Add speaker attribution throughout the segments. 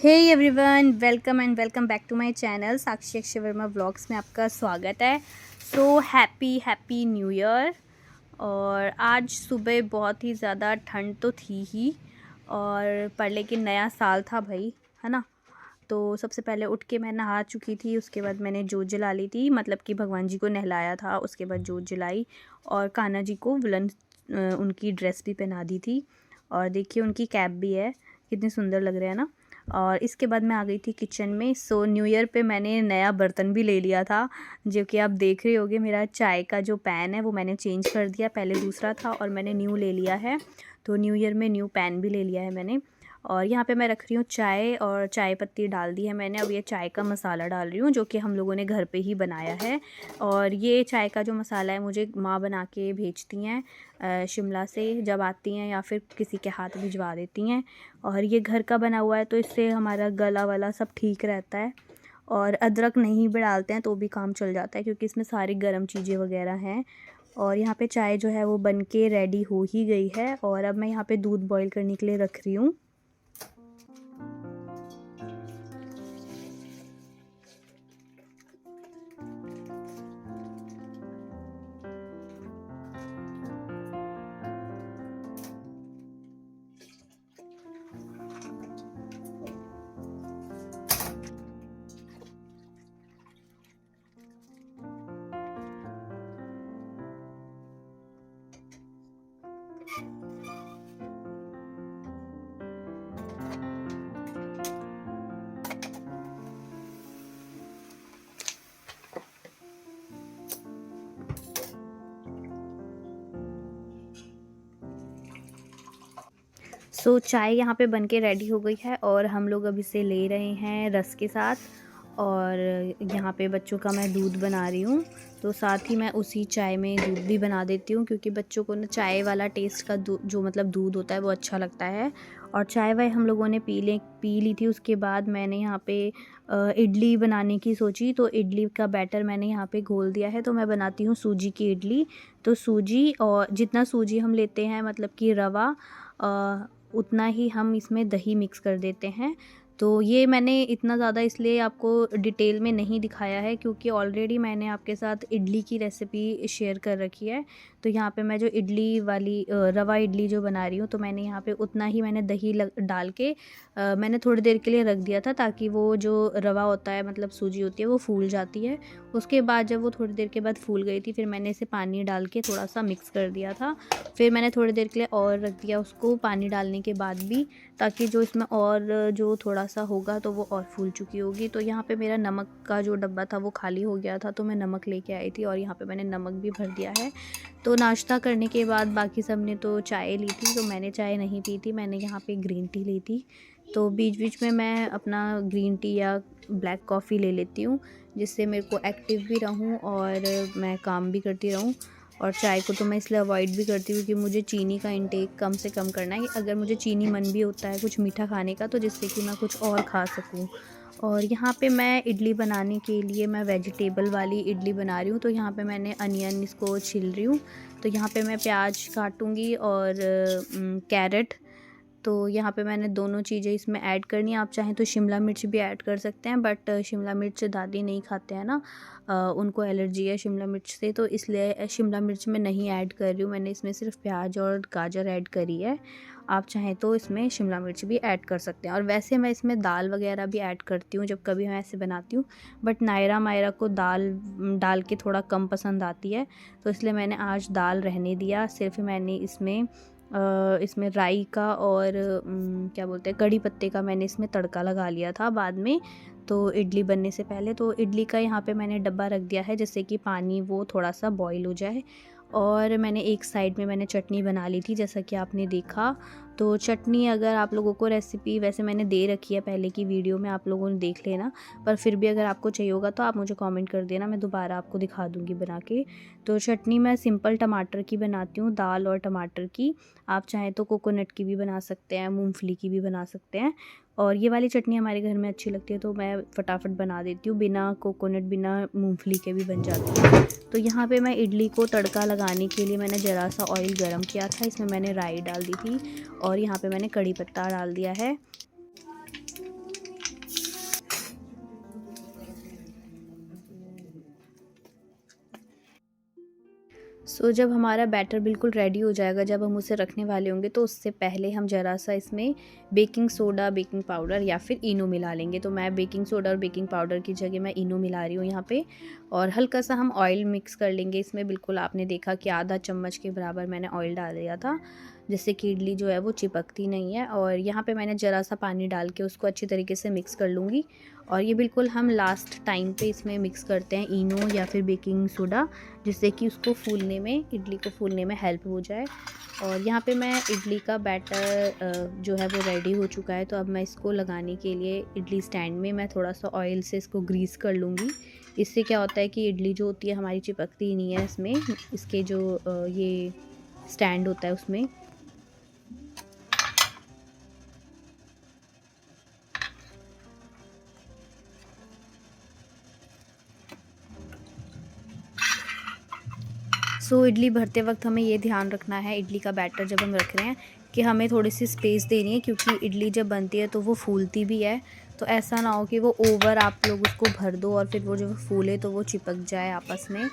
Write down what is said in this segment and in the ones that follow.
Speaker 1: Hey everyone, welcome back to my channel Sakshi Akshay Verma vlogs में आपका स्वागत है। So happy new year. और आज सुबह बहुत ही ज़्यादा ठंड तो थी ही, और पर लेकिन नया साल था भाई, है ना। तो सबसे पहले उठ के मैं नहा चुकी थी, उसके बाद मैंने जोत जला ली थी, मतलब कि भगवान जी को नहलाया था, उसके बाद जोत जलाई और कान्हा जी को वुलन उनकी ड्रेस भी पहना दी थी। और देखिए उनकी कैप भी है, कितनी सुंदर लग रहा है ना। और इसके बाद मैं आ गई थी किचन में। सो न्यू ईयर पे मैंने नया बर्तन भी ले लिया था, जो कि आप देख रहे होगे। मेरा चाय का जो पैन है वो मैंने चेंज कर दिया, पहले दूसरा था और मैंने न्यू ले लिया है। तो न्यू ईयर में न्यू पैन भी ले लिया है मैंने। और यहाँ पे मैं रख रही हूँ चाय, और चाय पत्ती डाल दी है मैंने। अब ये चाय का मसाला डाल रही हूँ, जो कि हम लोगों ने घर पे ही बनाया है। और ये चाय का जो मसाला है मुझे माँ बना के भेजती हैं शिमला से, जब आती हैं या फिर किसी के हाथ भिजवा देती हैं। और ये घर का बना हुआ है, तो इससे हमारा गला वाला सब ठीक रहता है। और अदरक नहीं भी डालते हैं तो भी काम चल जाता है, क्योंकि इसमें सारी गर्म चीज़ें वगैरह हैं। और यहाँ पे चाय जो है वो बन के रेडी हो ही गई है, और अब मैं यहाँ पे दूध बॉईल करने के लिए रख रही हूँ। सो चाय यहाँ पे बनके रेडी हो गई है, और हम लोग अब इसे ले रहे हैं रस के साथ। और यहाँ पे बच्चों का मैं दूध बना रही हूँ, तो साथ ही मैं उसी चाय में दूध भी बना देती हूँ, क्योंकि बच्चों को ना चाय वाला टेस्ट का जो मतलब दूध होता है वो अच्छा लगता है। और चाय वाय हम लोगों ने पी ली थी। उसके बाद मैंने यहाँ पे इडली बनाने की सोची, तो इडली का बैटर मैंने यहाँ पे घोल दिया है। तो मैं बनाती हूँ सूजी की इडली। तो सूजी, और जितना सूजी हम लेते हैं, मतलब कि रवा, उतना ही हम इसमें दही मिक्स कर देते हैं। तो ये मैंने इतना ज़्यादा इसलिए आपको डिटेल में नहीं दिखाया है, क्योंकि ऑलरेडी मैंने आपके साथ इडली की रेसिपी शेयर कर रखी है। तो यहाँ पे मैं जो इडली वाली रवा इडली जो बना रही हूँ, तो मैंने यहाँ पे उतना ही मैंने दही डाल के मैंने थोड़ी देर के लिए रख दिया था, ताकि वो जो रवा होता है, मतलब सूजी होती है, वो फूल जाती है। उसके बाद जब वो थोड़ी देर के बाद फूल गई थी, फिर मैंने इसे पानी डाल के थोड़ा सा मिक्स कर दिया था। फिर मैंने थोड़ी देर के लिए और रख दिया उसको, पानी डालने के बाद भी, ताकि जो इसमें और जो थोड़ा सा होगा तो वो और फूल चुकी होगी। तो यहाँ पे मेरा नमक का जो डब्बा था वो खाली हो गया था, तो मैं नमक लेके आई थी, और यहाँ पे मैंने नमक भी भर दिया है। तो नाश्ता करने के बाद बाकी सब ने तो चाय ली थी, तो मैंने चाय नहीं पी थी, मैंने यहाँ पे ग्रीन टी ली थी। तो बीच बीच में मैं अपना ग्रीन टी या ब्लैक कॉफ़ी ले लेती हूँ, जिससे मेरे को एक्टिव भी रहूँ और मैं काम भी करती रहूँ। और चाय को तो मैं इसलिए अवॉइड भी करती हूँ कि मुझे चीनी का इंटेक कम से कम करना है। अगर मुझे चीनी मन भी होता है कुछ मीठा खाने का, तो जिससे कि मैं कुछ और खा सकूँ। और यहाँ पे मैं इडली बनाने के लिए मैं वेजिटेबल वाली इडली बना रही हूँ। तो यहाँ पे मैंने अनियन इसको छिल रही हूँ। तो यहाँ पे मैं प्याज काटूँगी और कैरेट। तो यहाँ पे मैंने दोनों चीज़ें इसमें ऐड करनी है। आप चाहें तो शिमला मिर्च भी ऐड कर सकते हैं, बट शिमला मिर्च दादी नहीं खाते हैं ना, उनको एलर्जी है शिमला मिर्च से, तो इसलिए शिमला मिर्च मैं नहीं ऐड कर रही हूँ। मैंने इसमें सिर्फ प्याज और गाजर ऐड करी है। आप चाहें तो इसमें शिमला मिर्च भी ऐड कर सकते हैं। और वैसे मैं इसमें दाल वगैरह भी ऐड करती हूँ जब कभी मैं ऐसे बनाती हूँ, बट नायरा मायरा को दाल डाल के थोड़ा कम पसंद आती है, तो इसलिए मैंने आज दाल रहने दिया। सिर्फ मैंने इसमें राई का और क्या बोलते हैं, कड़ी पत्ते का मैंने इसमें तड़का लगा लिया था बाद में, तो इडली बनने से पहले। तो इडली का यहाँ पे मैंने डब्बा रख दिया है, जिससे कि पानी वो थोड़ा सा बॉईल हो जाए। और मैंने एक साइड में मैंने चटनी बना ली थी, जैसा कि आपने देखा। तो चटनी अगर आप लोगों को रेसिपी वैसे मैंने दे रखी है पहले की वीडियो में, आप लोगों ने देख लेना। पर फिर भी अगर आपको चाहिए होगा तो आप मुझे कमेंट कर देना, मैं दोबारा आपको दिखा दूँगी बना के। तो चटनी मैं सिंपल टमाटर की बनाती हूँ, दाल और टमाटर की। आप चाहें तो कोकोनट की भी बना सकते हैं, मूंगफली की भी बना सकते हैं। और ये वाली चटनी हमारे घर में अच्छी लगती है, तो मैं फटाफट बना देती हूँ, बिना कोकोनट बिना मूंगफली के भी बन जाती है। तो यहाँ पे मैं इडली को तड़का लगाने के लिए मैंने ज़रा सा ऑयल गरम किया था, इसमें मैंने राई डाल दी थी, और यहाँ पे मैंने कड़ी पत्ता डाल दिया है। जब हमारा बैटर बिल्कुल रेडी हो जाएगा, जब हम उसे रखने वाले होंगे, तो उससे पहले हम ज़रा सा इसमें बेकिंग सोडा, बेकिंग पाउडर या फिर इनो मिला लेंगे। तो मैं बेकिंग सोडा और बेकिंग पाउडर की जगह मैं इनो मिला रही हूँ यहाँ पे। और हल्का सा हम ऑयल मिक्स कर लेंगे इसमें। बिल्कुल आपने देखा कि आधा चम्मच के बराबर मैंने ऑयल डाल दिया था, जिससे कि इडली जो है वो चिपकती नहीं है। और यहाँ पे मैंने ज़रा सा पानी डाल के उसको अच्छी तरीके से मिक्स कर लूँगी। और ये बिल्कुल हम लास्ट टाइम पे इसमें मिक्स करते हैं इनो या फिर बेकिंग सोडा, जिससे कि उसको फूलने में, इडली को फूलने में हेल्प हो जाए। और यहाँ पे मैं इडली का बैटर जो है वो रेडी हो चुका है। तो अब मैं इसको लगाने के लिए इडली स्टैंड में मैं थोड़ा सा ऑयल से इसको ग्रीस कर लूँगी। इससे क्या होता है कि इडली जो होती है हमारी चिपकती ही नहीं है इसमें, इसके जो ये स्टैंड होता है उसमें। इडली भरते वक्त हमें ये ध्यान रखना है, इडली का बैटर जब हम रख रहे हैं, कि हमें थोड़ी सी स्पेस देनी है, क्योंकि इडली जब बनती है तो वो फूलती भी है। तो ऐसा ना हो कि वो ओवर आप लोग उसको भर दो और फिर वो जो फूले तो वो चिपक जाए आपस में।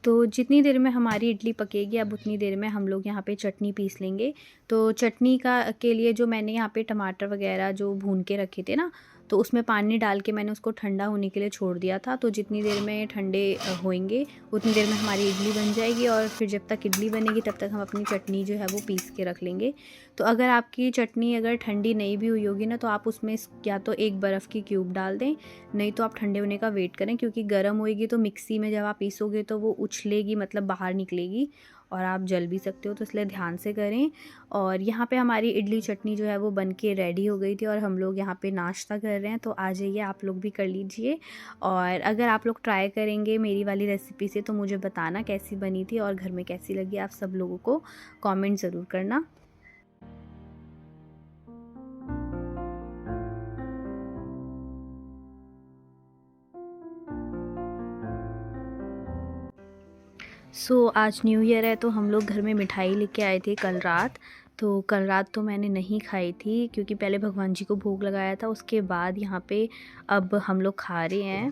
Speaker 1: तो जितनी देर में हमारी इडली पकेगी, अब उतनी देर में हम लोग यहाँ पे चटनी पीस लेंगे। तो चटनी के लिए जो मैंने यहाँ पे टमाटर वगैरह जो भून के रखे थे ना, तो उसमें पानी डाल के मैंने उसको ठंडा होने के लिए छोड़ दिया था। तो जितनी देर में ठंडे होएंगे उतनी देर में हमारी इडली बन जाएगी। और फिर जब तक इडली बनेगी तब तक हम अपनी चटनी जो है वो पीस के रख लेंगे। तो अगर आपकी चटनी अगर ठंडी नहीं भी हुई होगी ना, तो आप उसमें या तो एक बर्फ़ की क्यूब डाल दें, नहीं तो आप ठंडे होने का वेट करें, क्योंकि गर्म होएगी तो मिक्सी में जब आप पीसोगे तो वो उछलेगी, मतलब बाहर निकलेगी और आप जल भी सकते हो। तो इसलिए ध्यान से करें। और यहाँ पे हमारी इडली चटनी जो है वो बन के रेडी हो गई थी और हम लोग यहाँ पे नाश्ता कर रहे हैं। तो आ जाइए, आप लोग भी कर लीजिए। और अगर आप लोग ट्राई करेंगे मेरी वाली रेसिपी से तो मुझे बताना कैसी बनी थी और घर में कैसी लगी। आप सब लोगों को कमेंट ज़रूर करना। आज न्यू ईयर है, तो हम लोग घर में मिठाई लेके आए थे कल रात। तो कल रात तो मैंने नहीं खाई थी, क्योंकि पहले भगवान जी को भोग लगाया था, उसके बाद यहाँ पे अब हम लोग खा रहे हैं।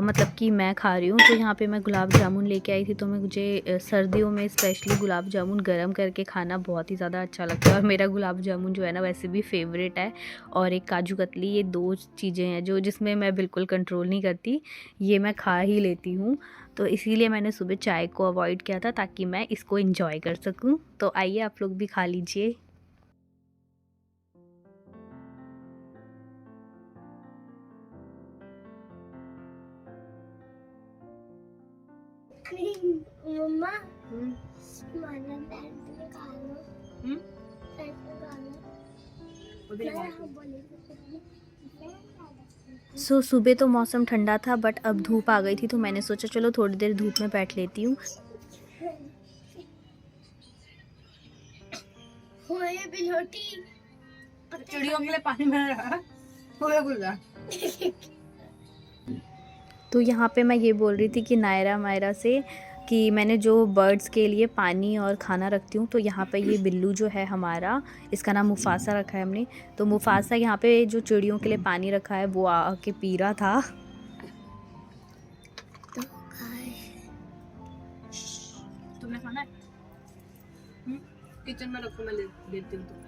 Speaker 1: मतलब कि मैं खा रही हूँ। तो यहाँ पे मैं गुलाब जामुन लेके आई थी। तो मुझे सर्दियों में स्पेशली गुलाब जामुन गरम करके खाना बहुत ही ज़्यादा अच्छा लगता है। और मेरा गुलाब जामुन जो है ना वैसे भी फेवरेट है। और एक काजू कतली, ये दो चीज़ें हैं जो जिसमें मैं बिल्कुल कंट्रोल नहीं करती, ये मैं खा ही लेती हूँ। तो इसीलिए मैंने सुबह चाय को अवॉइड किया था, ताकि मैं इसको एंजॉय कर सकूं। तो आइए आप लोग भी खा लीजिए।
Speaker 2: मम्मा माना पैंट में खा लो। पैंट में खा लो।
Speaker 1: सुबह तो मौसम ठंडा था, बट अब धूप आ गई थी। तो मैंने सोचा चलो थोड़ी देर धूप में बैठ लेती हूँ।
Speaker 2: चिड़ियों के लिए पानी में रखा
Speaker 1: तो यहाँ पे मैं ये बोल रही थी कि नायरा मायरा से कि मैंने जो बर्ड्स के लिए पानी और खाना रखती हूँ, तो यहाँ पे ये बिल्लू जो है हमारा, इसका नाम मुफासा रखा है हमने। तो मुफासा यहाँ पे जो चिड़ियों के लिए पानी रखा है वो आके पी रहा था।
Speaker 2: तुमने खाना है? किचन में रखो, मैं देती हूँ तुम्हें।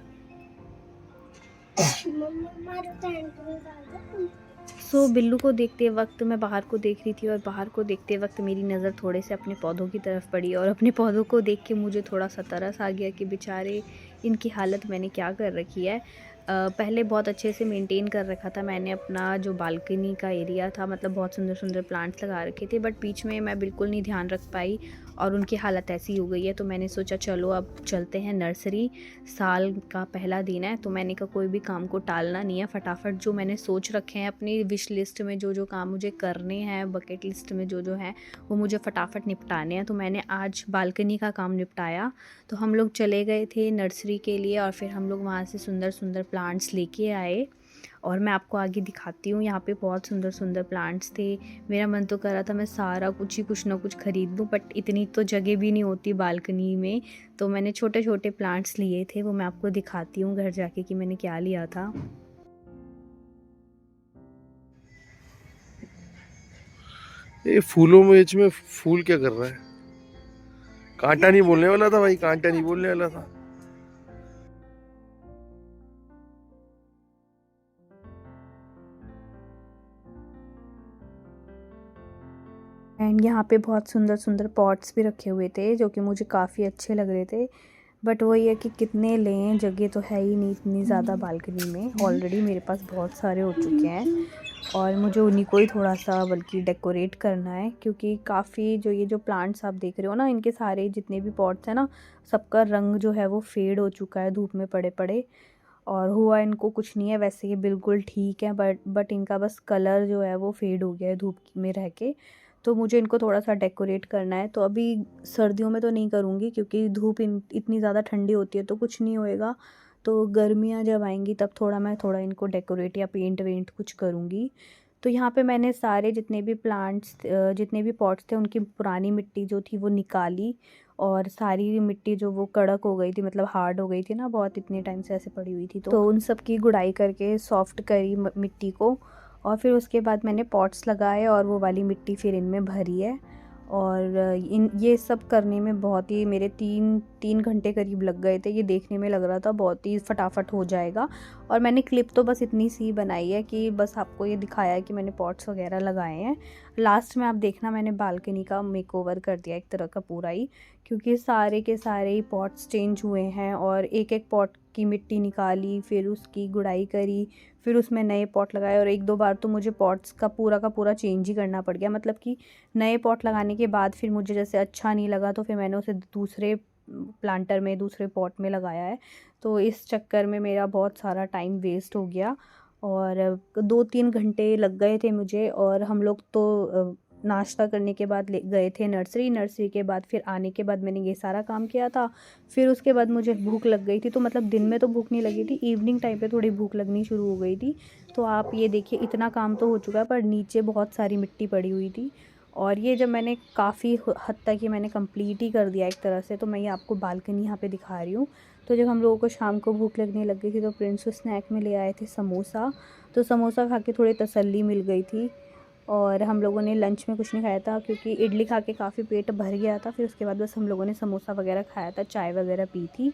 Speaker 1: बिल्लू को देखते वक्त मैं बाहर को देख रही थी, और बाहर को देखते वक्त मेरी नज़र थोड़े से अपने पौधों की तरफ पड़ी। और अपने पौधों को देख के मुझे थोड़ा सा तरस आ गया कि बेचारे, इनकी हालत मैंने क्या कर रखी है। पहले बहुत अच्छे से मेंटेन कर रखा था मैंने अपना जो बालकनी का एरिया था, मतलब बहुत सुंदर सुंदर प्लांट्स लगा रखे थे, बट बीच में मैं बिल्कुल नहीं ध्यान रख पाई और उनकी हालत ऐसी हो गई है। तो मैंने सोचा चलो अब चलते हैं नर्सरी, साल का पहला दिन है। तो मैंने कहा कोई भी काम को टालना नहीं है, फटाफट जो मैंने सोच रखे हैं अपनी विश लिस्ट में, जो जो काम मुझे करने हैं, बकेट लिस्ट में जो जो हैं, वो मुझे फटाफट निपटाने हैं। तो मैंने आज बालकनी का काम निपटाया। तो हम लोग चले गए थे नर्सरी के लिए, और फिर हम लोग वहाँ से सुंदर सुंदर प्लांट्स लेके आए। और मैं आपको आगे दिखाती हूँ, यहाँ पे बहुत सुंदर सुंदर प्लांट्स थे। मेरा मन तो कर रहा था मैं सारा कुछ ही कुछ ना कुछ ख़रीद लूँ, बट इतनी तो जगह भी नहीं होती बालकनी में। तो मैंने छोटे छोटे प्लांट्स लिए थे, वो मैं आपको दिखाती हूँ घर जाके कि मैंने क्या लिया था।
Speaker 3: ये फूलों में बीच में फूल क्या कर रहा है? कांटा नहीं बोलने वाला था भाई, कांटा नहीं बोलने वाला था।
Speaker 1: एंड यहाँ पे बहुत सुंदर सुंदर पॉट्स भी रखे हुए थे जो कि मुझे काफ़ी अच्छे लग रहे थे। बट वही है कि कितने लें, जगह तो है ही नहीं इतनी ज़्यादा बालकनी में। ऑलरेडी मेरे पास बहुत सारे हो चुके हैं और मुझे उन्हीं को ही थोड़ा सा बल्कि डेकोरेट करना है, क्योंकि काफ़ी जो ये जो प्लांट्स आप देख रहे हो ना, इनके सारे जितने भी पॉट्स हैं ना, सबका रंग जो है वो फेड हो चुका है धूप में पड़े पड़े। और हुआ इनको कुछ नहीं है, वैसे ये बिल्कुल ठीक है, बट इनका बस कलर जो है वो फेड हो गया है धूप में रह के। तो मुझे इनको थोड़ा सा डेकोरेट करना है। तो अभी सर्दियों में तो नहीं करूँगी क्योंकि धूप इतनी ज़्यादा ठंडी होती है तो कुछ नहीं होएगा। तो गर्मियाँ जब आएंगी तब मैं थोड़ा इनको डेकोरेट या पेंट वेंट कुछ करूँगी। तो यहाँ पे मैंने सारे जितने भी प्लांट्स जितने भी पॉट्स थे उनकी पुरानी मिट्टी जो थी वो निकाली, और सारी मिट्टी जो वो कड़क हो गई थी, मतलब हार्ड हो गई थी ना बहुत, इतने टाइम से ऐसे पड़ी हुई थी, तो उन सब की गुड़ाई करके सॉफ्ट करी मिट्टी को। और फिर उसके बाद मैंने पॉट्स लगाए और वो वाली मिट्टी फिर इनमें भरी है। और ये सब करने में बहुत ही मेरे 3 घंटे करीब लग गए थे। ये देखने में लग रहा था बहुत ही फटाफट हो जाएगा। और मैंने क्लिप तो बस इतनी सी बनाई है कि बस आपको ये दिखाया है कि मैंने पॉट्स वगैरह लगाए हैं। लास्ट में आप देखना मैंने बालकनी का मेकओवर कर दिया एक तरह का पूरा ही, क्योंकि सारे के सारे ही पॉट्स चेंज हुए हैं और एक एक पॉट की मिट्टी निकाली, फिर उसकी गुड़ाई करी, फिर उसमें नए पॉट लगाए। और 1-2 बार तो मुझे पॉट्स का पूरा चेंज ही करना पड़ गया, मतलब कि नए पॉट लगाने के बाद फिर मुझे जैसे अच्छा नहीं लगा तो फिर मैंने उसे दूसरे प्लांटर में, दूसरे पॉट में लगाया है। तो इस चक्कर में मेरा बहुत सारा टाइम वेस्ट हो गया और 2-3 घंटे लग गए थे मुझे। और हम लोग तो नाश्ता करने के बाद ले गए थे नर्सरी के बाद फिर आने के बाद मैंने ये सारा काम किया था। फिर उसके बाद मुझे भूख लग गई थी, तो मतलब दिन में तो भूख नहीं लगी थी, इवनिंग टाइम पे थोड़ी भूख लगनी शुरू हो गई थी। तो आप ये देखिए इतना काम तो हो चुका है, पर नीचे बहुत सारी मिट्टी पड़ी हुई थी। और ये जब मैंने काफ़ी हद तक ये मैंने कंप्लीट ही कर दिया एक तरह से, तो मैं ये आपको बालकनी यहाँ पे दिखा रही हूँ। तो जब हम लोगों को शाम को भूख लगने लग गई थी तो प्रिंस स्नैक में ले आए थे समोसा। तो समोसा खा के थोड़ी तसल्ली मिल गई थी। और हम लोगों ने लंच में कुछ नहीं खाया था क्योंकि इडली खा के काफ़ी पेट भर गया था। फिर उसके बाद बस हम लोगों ने समोसा वगैरह खाया था, चाय वगैरह पी थी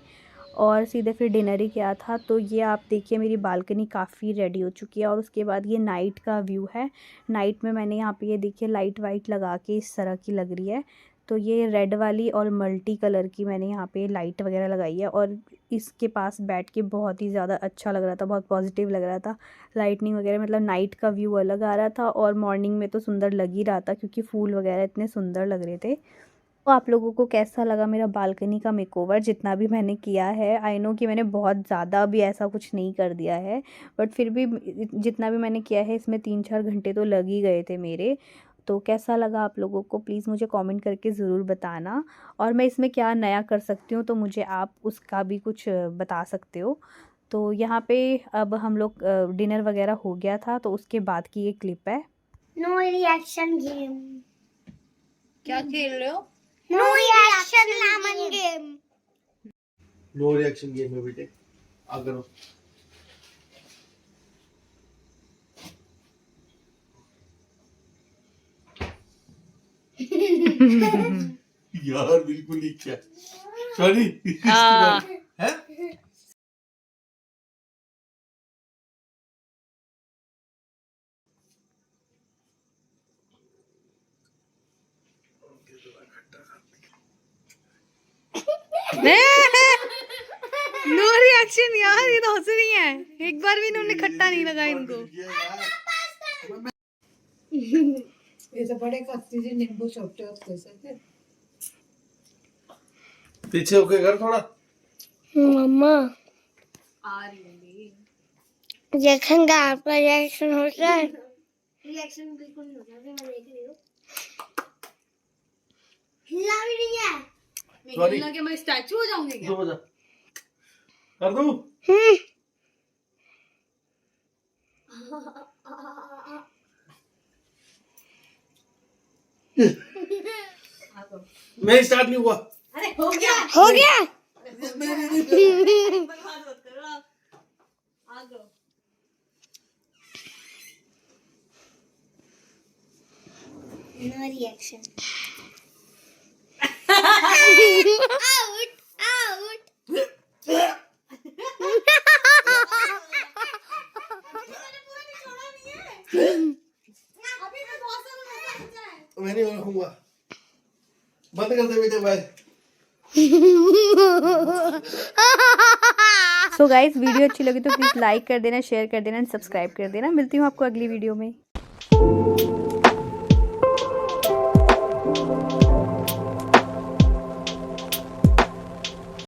Speaker 1: और सीधे फिर डिनर ही किया था। तो ये आप देखिए मेरी बालकनी काफ़ी रेडी हो चुकी है। और उसके बाद ये नाइट का व्यू है। नाइट में मैंने यहाँ पे ये देखिए लाइट वाइट लगा के इस तरह की लग रही है। तो ये रेड वाली और मल्टी कलर की मैंने यहाँ पे लाइट वगैरह लगाई है और इसके पास बैठ के बहुत ही ज़्यादा अच्छा लग रहा था, बहुत पॉजिटिव लग रहा था। लाइटनिंग वगैरह, मतलब नाइट का व्यू अलग आ रहा था और मॉर्निंग में तो सुंदर लग ही रहा था क्योंकि फूल वगैरह इतने सुंदर लग रहे थे। तो आप लोगों को कैसा लगा मेरा बालकनी का मेकओवर, जितना भी मैंने किया है? आई नो कि मैंने बहुत ज़्यादा भी ऐसा कुछ नहीं कर दिया है, बट फिर भी जितना भी मैंने किया है इसमें 3-4 घंटे तो लग ही गए थे मेरे। तो कैसा लगा आप लोगों को प्लीज़ मुझे कमेंट करके ज़रूर बताना। और मैं इसमें क्या नया कर सकती हूँ तो मुझे आप उसका भी कुछ बता सकते हो। तो यहाँ पे अब हम लोग डिनर वगैरह हो गया था तो उसके बाद की ये क्लिप है।
Speaker 2: No reaction game.
Speaker 4: क्या खेल रहे हो?
Speaker 2: No reaction lemon game.
Speaker 3: No reaction game है बेटे, आ करो। यार बिल्कुल ही क्या सॉरी है।
Speaker 4: नो रिएक्शन यार, ये तो हंस रही है। एक बार भी इन्होंने खट्टा नहीं लगा इनको।
Speaker 5: ये तो बड़े कत्ती जी नींबू छोटे होते से
Speaker 3: पीछे होके कर थोड़ा।
Speaker 2: मम्मा
Speaker 4: आ रही होंगी।
Speaker 2: देखेंगे आपका रिएक्शन होता है। रिएक्शन बिल्कुल नहीं होता है, मैं देख रही हूँ। हिला भी नहीं है।
Speaker 4: मैं हिलना के मैं स्टैचू हो जाऊंगी क्या?
Speaker 3: दो बजा कर दूं। मैं स्टार्ट नहीं हुआ।
Speaker 4: अरे हो गया,
Speaker 2: हो गया।
Speaker 4: बर्बाद मत करो आप। आ जाओ।
Speaker 2: No reaction. Out out.
Speaker 3: मैं नहीं रखूंगा, बंद कर दे बेटे भाई।
Speaker 1: सो गाइस, वीडियो अच्छी लगी तो प्लीज़ लाइक कर देना, शेयर कर देना एंड सब्सक्राइब कर देना। मिलती हूँ आपको अगली वीडियो में।